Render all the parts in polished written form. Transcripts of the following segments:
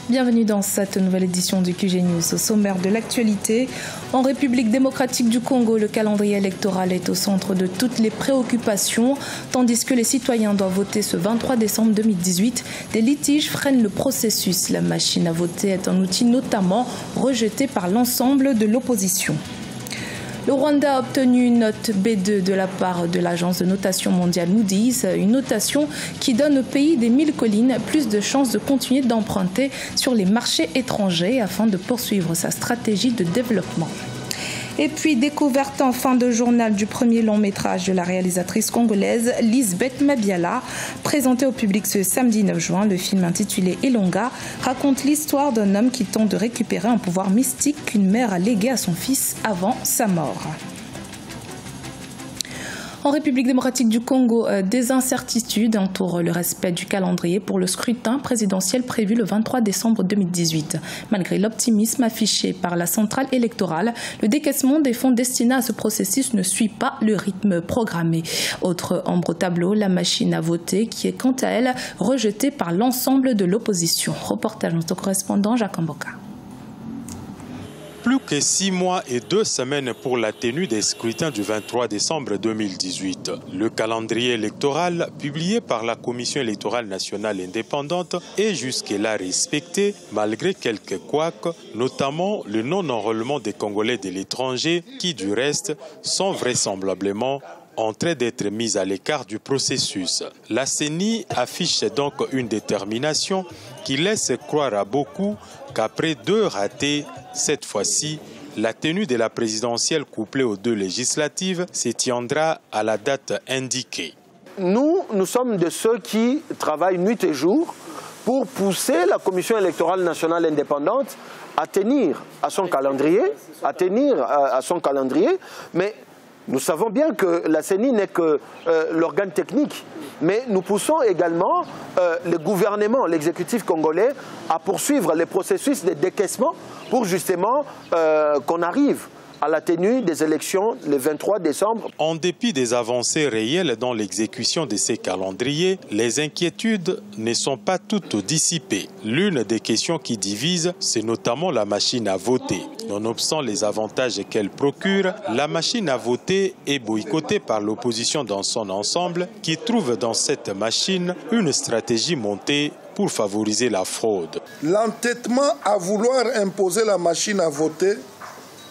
Bienvenue dans cette nouvelle édition du QG News. Au sommaire de l'actualité, en République démocratique du Congo, le calendrier électoral est au centre de toutes les préoccupations. Tandis que les citoyens doivent voter ce 23 décembre 2018, des litiges freinent le processus. La machine à voter est un outil notamment rejeté par l'ensemble de l'opposition. Le Rwanda a obtenu une note B2 de la part de l'agence de notation mondiale Moody's, une notation qui donne au pays des 1000 collines plus de chances de continuer d'emprunter sur les marchés étrangers afin de poursuivre sa stratégie de développement. Et puis, découverte en fin de journal du premier long métrage de la réalisatrice congolaise Lisbeth Mabiala. Présenté au public ce samedi 9 juin, le film intitulé Elonga raconte l'histoire d'un homme qui tente de récupérer un pouvoir mystique qu'une mère a légué à son fils avant sa mort. En République démocratique du Congo, des incertitudes entourent le respect du calendrier pour le scrutin présidentiel prévu le 23 décembre 2018. Malgré l'optimisme affiché par la centrale électorale, le décaissement des fonds destinés à ce processus ne suit pas le rythme programmé. Autre ombre au tableau, la machine à voter qui est quant à elle rejetée par l'ensemble de l'opposition. Reportage de notre correspondant Jacques Mboka. Plus que 6 mois et 2 semaines pour la tenue des scrutins du 23 décembre 2018. Le calendrier électoral, publié par la Commission électorale nationale indépendante, est jusque-là respecté, malgré quelques couacs, notamment le non-enrôlement des Congolais de l'étranger, qui du reste sont vraisemblablement en train d'être mis à l'écart du processus. La CENI affiche donc une détermination qui laisse croire à beaucoup qu'après 2 ratés, cette fois-ci, la tenue de la présidentielle couplée aux 2 législatives se tiendra à la date indiquée. Nous sommes de ceux qui travaillent nuit et jour pour pousser la Commission électorale nationale indépendante à tenir à son calendrier, mais nous savons bien que la CENI n'est que l'organe technique, mais nous poussons également le gouvernement, l'exécutif congolais, à poursuivre les processus de décaissement pour justement qu'on arrive à la tenue des élections le 23 décembre. En dépit des avancées réelles dans l'exécution de ces calendriers, les inquiétudes ne sont pas toutes dissipées. L'une des questions qui divise, c'est notamment la machine à voter. Nonobstant les avantages qu'elle procure, la machine à voter est boycottée par l'opposition dans son ensemble, qui trouve dans cette machine une stratégie montée pour favoriser la fraude. L'entêtement à vouloir imposer la machine à voter,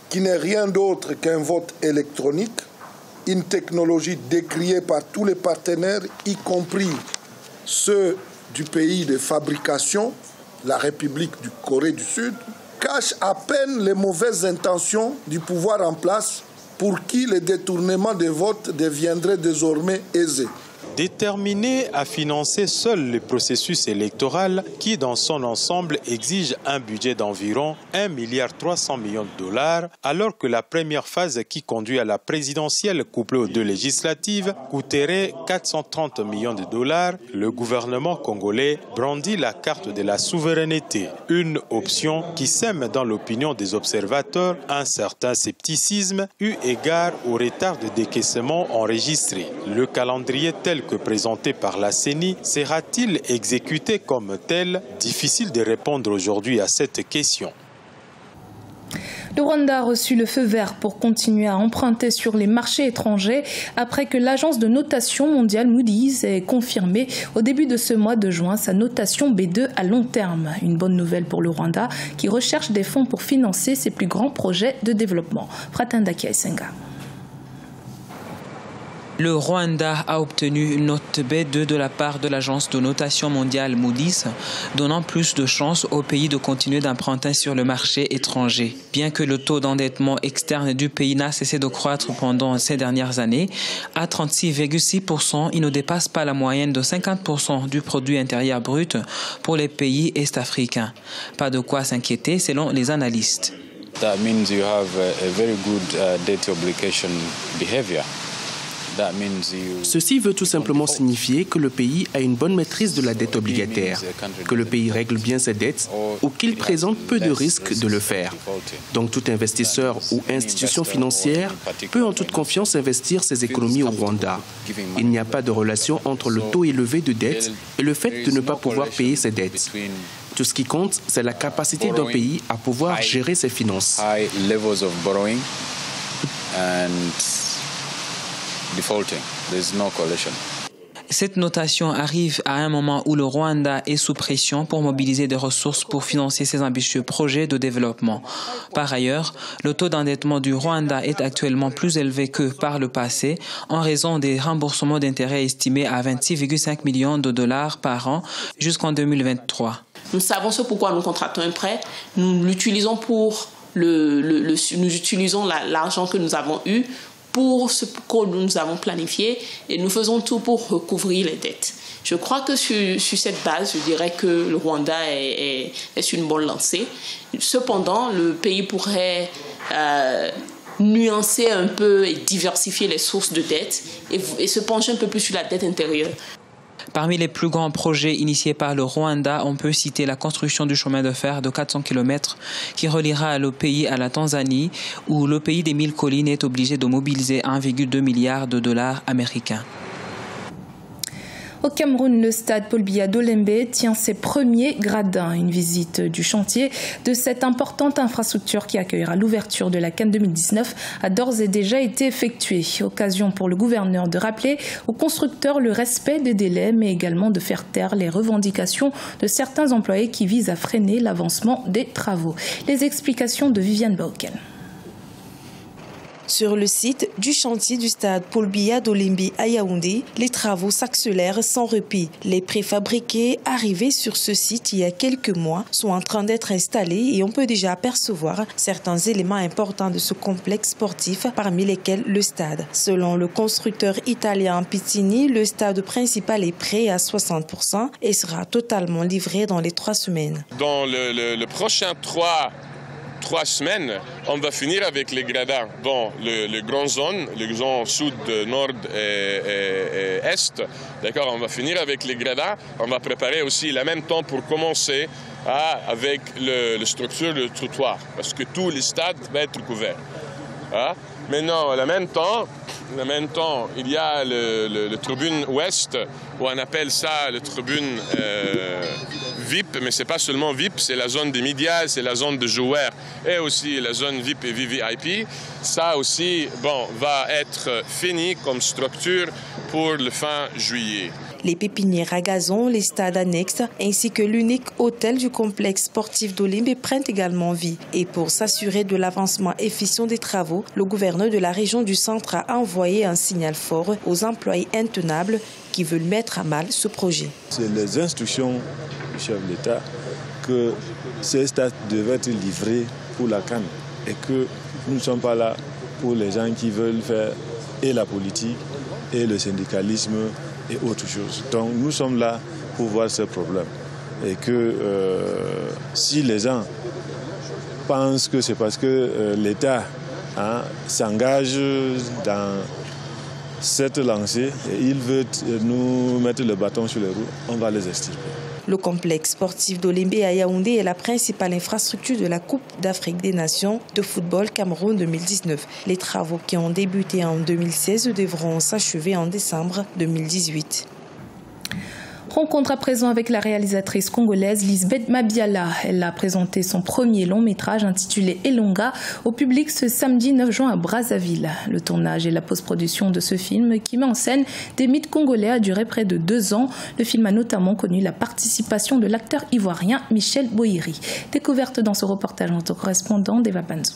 qui n'est rien d'autre qu'un vote électronique, une technologie décriée par tous les partenaires, y compris ceux du pays de fabrication, la République du Corée du Sud, cache à peine les mauvaises intentions du pouvoir en place pour qui le détournement des votes deviendrait désormais aisé. Déterminé à financer seul le processus électoral qui, dans son ensemble, exige un budget d'environ 1,3 milliard de dollars, alors que la première phase qui conduit à la présidentielle couplée aux 2 législatives coûterait 430 millions de dollars, le gouvernement congolais brandit la carte de la souveraineté, une option qui sème dans l'opinion des observateurs un certain scepticisme eu égard au retard de décaissement enregistré. Le calendrier tel que présenté par la CENI sera-t-il exécuté comme tel? Difficile de répondre aujourd'hui à cette question. Le Rwanda a reçu le feu vert pour continuer à emprunter sur les marchés étrangers après que l'agence de notation mondiale Moody's ait confirmé au début de ce mois de juin sa notation B2 à long terme. Une bonne nouvelle pour le Rwanda qui recherche des fonds pour financer ses plus grands projets de développement. Fratanda Kiaisenga. Le Rwanda a obtenu une note B2 de la part de l'agence de notation mondiale Moody's, donnant plus de chances au pays de continuer d'emprunter sur le marché étranger. Bien que le taux d'endettement externe du pays n'a cessé de croître pendant ces dernières années, à 36,6%, il ne dépasse pas la moyenne de 50% du produit intérieur brut pour les pays est-africains. Pas de quoi s'inquiéter selon les analystes. That means you have a very good debt obligation behavior. Ceci veut tout simplement signifier que le pays a une bonne maîtrise de la dette obligataire, que le pays règle bien ses dettes ou qu'il présente peu de risques de le faire. Donc tout investisseur ou institution financière peut en toute confiance investir ses économies au Rwanda. Il n'y a pas de relation entre le taux élevé de dette et le fait de ne pas pouvoir payer ses dettes. Tout ce qui compte, c'est la capacité d'un pays à pouvoir gérer ses finances. High levels of borrowing and defaulting. There's no correlation. Cette notation arrive à un moment où le Rwanda est sous pression pour mobiliser des ressources pour financer ses ambitieux projets de développement. Par ailleurs, le taux d'endettement du Rwanda est actuellement plus élevé que par le passé en raison des remboursements d'intérêts estimés à 26,5 millions de dollars par an jusqu'en 2023. Nous savons ce pourquoi nous contractons un prêt. Nous l'utilisons pour nous utilisons l'argent que nous avons eu pour ce que nous avons planifié et nous faisons tout pour recouvrir les dettes. Je crois que sur cette base, je dirais que le Rwanda est sur une bonne lancée. Cependant, le pays pourrait nuancer un peu et diversifier les sources de dettes et se pencher un peu plus sur la dette intérieure. Parmi les plus grands projets initiés par le Rwanda, on peut citer la construction du chemin de fer de 400 km qui reliera le pays à la Tanzanie, où le pays des 1000 collines est obligé de mobiliser 1,2 milliard de dollars américains. Au Cameroun, le stade Paul Biya d'Olembe tient ses premiers gradins. Une visite du chantier de cette importante infrastructure qui accueillera l'ouverture de la CAN 2019 a d'ores et déjà été effectuée. Occasion pour le gouverneur de rappeler aux constructeurs le respect des délais, mais également de faire taire les revendications de certains employés qui visent à freiner l'avancement des travaux. Les explications de Viviane Bauken. Sur le site du chantier du stade Paul Biya d'Olembe à Yaoundé, les travaux s'accélèrent sans répit. Les préfabriqués arrivés sur ce site il y a quelques mois sont en train d'être installés et on peut déjà apercevoir certains éléments importants de ce complexe sportif, parmi lesquels le stade. Selon le constructeur italien Pizzini, le stade principal est prêt à 60% et sera totalement livré dans les 3 semaines. Dans le prochain 3 semaines, on va finir avec les gradins dans les grandes zones, les zones sud, nord et est. D'accord, on va finir avec les gradins. On va préparer aussi en même temps pour commencer avec la structure de trottoir, parce que tout le stade va être couvert. Maintenant, en même temps, il y a le tribune ouest, où on appelle ça le tribune VIP, mais ce n'est pas seulement VIP, c'est la zone des médias, c'est la zone de joueurs et aussi la zone VIP et VVIP. Ça aussi, va être fini comme structure pour le fin juillet. Les pépinières à gazon, les stades annexes ainsi que l'unique hôtel du complexe sportif d'Olembe prennent également vie. Et pour s'assurer de l'avancement efficient des travaux, le gouverneur de la région du centre a envoyé un signal fort aux employés intenables qui veulent mettre à mal ce projet. C'est les instructions du chef de l'État que ces stades devaient être livrés pour la CAN et que nous ne sommes pas là pour les gens qui veulent faire et la politique et le syndicalisme et autre chose. Donc nous sommes là pour voir ce problème. Et que si les gens pensent que c'est parce que l'État s'engage dans cette lancée et il veut nous mettre le bâton sur les roues, on va les extirper. Le complexe sportif d'Olembe à Yaoundé est la principale infrastructure de la Coupe d'Afrique des Nations de football Cameroun 2019. Les travaux qui ont débuté en 2016 devront s'achever en décembre 2018. Rencontre à présent avec la réalisatrice congolaise Lisbeth Mabiala. Elle a présenté son premier long métrage intitulé Elonga au public ce samedi 9 juin à Brazzaville. Le tournage et la post-production de ce film qui met en scène des mythes congolais a duré près de 2 ans. Le film a notamment connu la participation de l'acteur ivoirien Michel Bohiri. Découverte dans ce reportage notre correspondant d'Eva Panzo.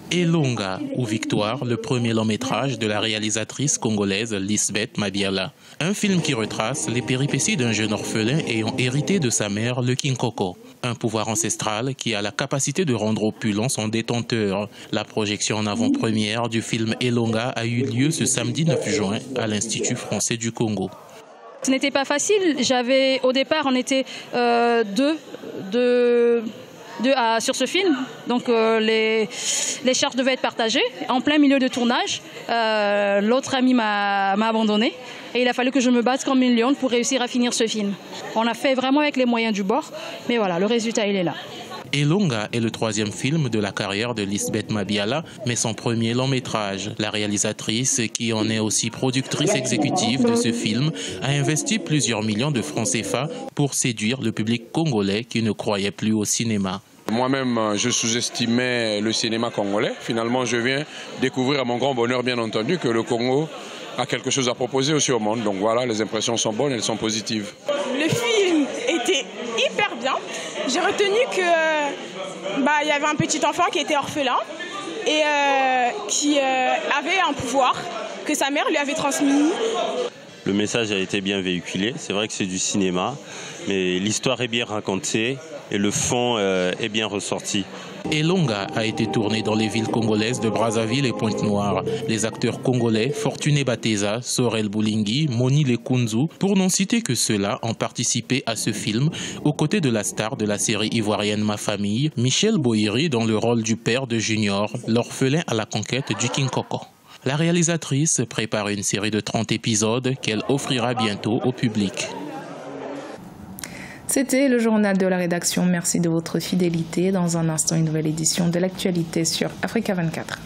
Elonga ou Victoire, le premier long métrage de la réalisatrice congolaise Lisbeth Mabiala. Un film qui retrace les péripéties d'un jeune orphelin ayant hérité de sa mère le Kinkoko, un pouvoir ancestral qui a la capacité de rendre opulent son détenteur. La projection en avant-première du film Elonga a eu lieu ce samedi 9 juin à l'Institut français du Congo. Ce n'était pas facile. Au départ, on était deux sur ce film, donc les charges devaient être partagées. En plein milieu de tournage, l'autre ami m'a abandonné Et il a fallu que je me batte comme une lionne pour réussir à finir ce film. On a fait vraiment avec les moyens du bord, mais voilà, le résultat, il est là. Elonga est le troisième film de la carrière de Lisbeth Mabiala, mais son premier long métrage. La réalisatrice, qui en est aussi productrice exécutive de ce film, a investi plusieurs millions de francs CFA pour séduire le public congolais qui ne croyait plus au cinéma. Moi-même, je sous-estimais le cinéma congolais. Finalement, je viens découvrir à mon grand bonheur, bien entendu, que le Congo a quelque chose à proposer aussi au monde. Donc voilà, les impressions sont bonnes, elles sont positives. Le film était hyper bien. J'ai retenu que y avait un petit enfant qui était orphelin et qui avait un pouvoir que sa mère lui avait transmis. Le message a été bien véhiculé. C'est vrai que c'est du cinéma, mais l'histoire est bien racontée et le fond est bien ressorti. Elonga a été tourné dans les villes congolaises de Brazzaville et Pointe-Noire. Les acteurs congolais Fortuné Bateza, Sorel Boulingi, Moni Lekunzu, pour n'en citer que ceux-là, ont participé à ce film aux côtés de la star de la série ivoirienne Ma Famille, Michel Bohiri, dans le rôle du père de Junior, l'orphelin à la conquête du King Koko. La réalisatrice prépare une série de 30 épisodes qu'elle offrira bientôt au public. C'était le journal de la rédaction. Merci de votre fidélité. Dans un instant, une nouvelle édition de l'actualité sur Africa 24.